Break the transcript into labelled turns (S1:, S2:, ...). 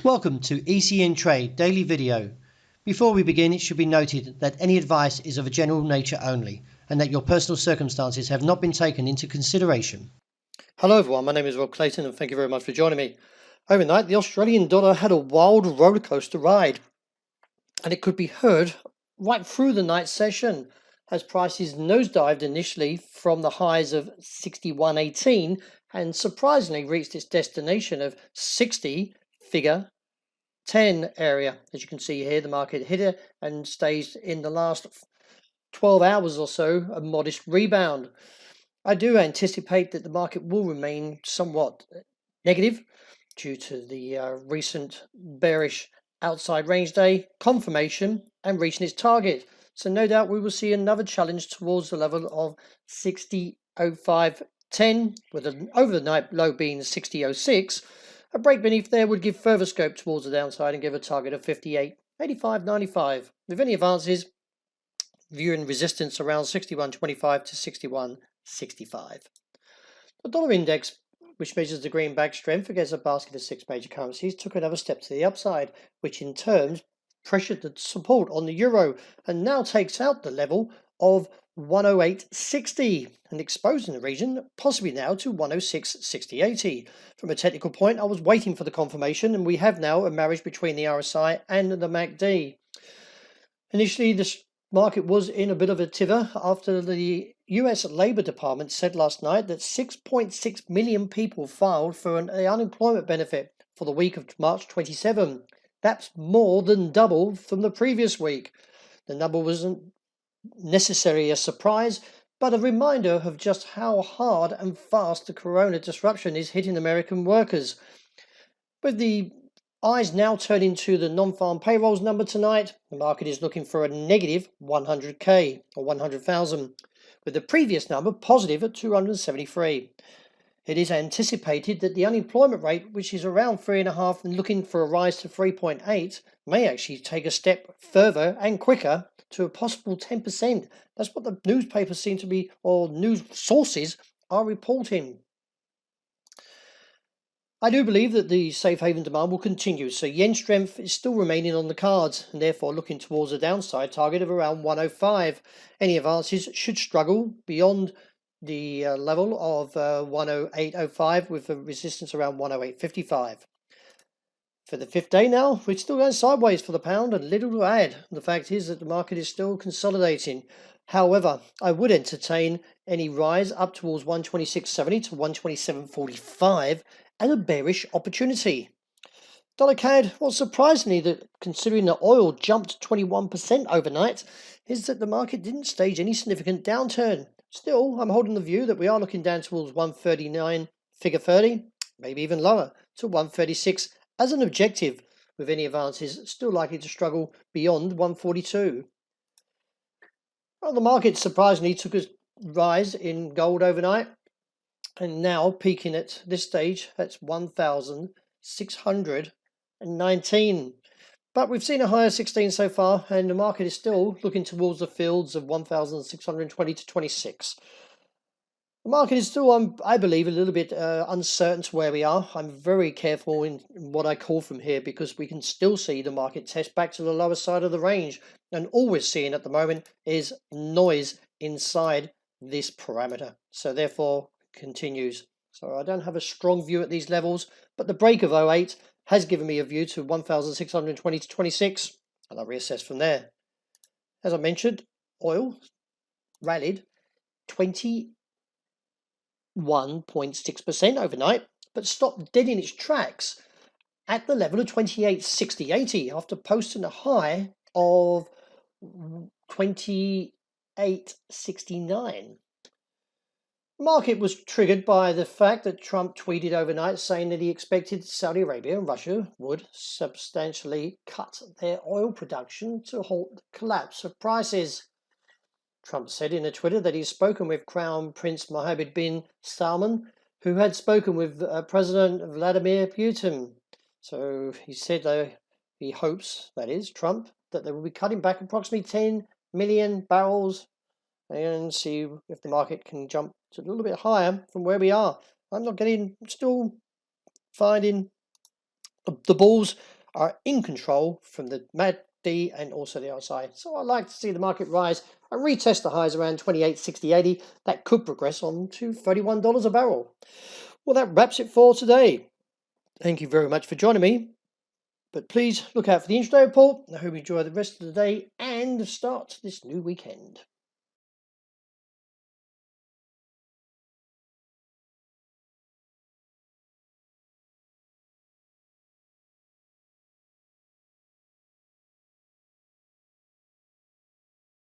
S1: Welcome to ECNTRADE Daily Video. Before we begin, it should be noted that any advice is of a general nature only and that your personal circumstances have not been taken into consideration.
S2: Hello everyone, my name is Rob Clayton and thank you very much for joining me. Overnight, the Australian dollar had a wild rollercoaster ride and it could be heard right through the night session as prices nosedived initially from the highs of 61.18 and surprisingly reached its destination of 60 figure 10 area. As you can see here, the market hit it and stays in the last 12 hours or so a modest rebound. I do anticipate that the market will remain somewhat negative due to the recent bearish outside range day confirmation and reaching its target. So no doubt we will see another challenge towards the level of 60.0510 with an overnight low being 60.06. A break beneath there would give further scope towards the downside and give a target of 58.85.95. With any advances, viewing resistance around 61.25 to 61.65. The dollar index, which measures the greenback strength against a basket of 6 major currencies, took another step to the upside, which in turn pressured the support on the euro and now takes out the level of 108.60 and exposing the region possibly now to 106.60.80. From a technical point, I was waiting for the confirmation and we have now a marriage between the RSI and the MACD. Initially, the market was in a bit of a tither after the US Labor Department said last night that 6.6 million people filed for an unemployment benefit for the week of March 27. That's more than double from the previous week. The number wasn't necessarily a surprise, but a reminder of just how hard and fast the corona disruption is hitting American workers. With the eyes now turning to the non-farm payrolls number tonight, the market is looking for a negative 100k or 100,000, with the previous number positive at 273. It is anticipated that the unemployment rate, which is around 3.5 and looking for a rise to 3.8, may actually take a step further and quicker to a possible 10%. That's what the newspapers seem to be, or news sources are reporting. I do believe that the safe haven demand will continue, so yen strength is still remaining on the cards and therefore looking towards a downside target of around 105. Any advances should struggle beyond the level of 108.05 with a resistance around 108.55. For the fifth day now, we're still going sideways for the pound and little to add. The fact is that the market is still consolidating. However, I would entertain any rise up towards 126.70 to 127.45 as a bearish opportunity. Dollar CAD, what's surprisingly that considering that oil jumped 21% overnight, is that the market didn't stage any significant downturn. Still, I'm holding the view that we are looking down towards 139 figure 30, maybe even lower, to 136 as an objective, with any advances still likely to struggle beyond 142. Well, the market surprisingly took a rise in gold overnight and now peaking at this stage at 1,619. But we've seen a higher 16 so far, and the market is still looking towards the fields of 1,620 to 26. The market is still, I believe, a little bit uncertain to where we are. I'm very careful in what I call from here because we can still see the market test back to the lower side of the range. And all we're seeing at the moment is noise inside this parameter. So therefore, continues. So I don't have a strong view at these levels, but the break of 08 has given me a view to 1,620 to 26, and I'll reassess from there. As I mentioned, oil rallied 21.6% overnight, but stopped dead in its tracks at the level of 28.60.80 after posting a high of 28.69. The market was triggered by the fact that Trump tweeted overnight saying that he expected Saudi Arabia and Russia would substantially cut their oil production to halt the collapse of prices. Trump said in a Twitter that he's spoken with Crown Prince Mohammed bin Salman, who had spoken with President Vladimir Putin. So he said he hopes, that is, Trump, that they will be cutting back approximately 10 million barrels and see if the market can jump to a little bit higher from where we are. I'm still finding The bulls are in control from the MACD and also the RSI. So I'd like to see the market rise and retest the highs around 28.60.80. That could progress on to $31 a barrel. Well, that wraps it for today. Thank you very much for joining me. But please look out for the intraday report. I hope you enjoy the rest of the day and start this new weekend.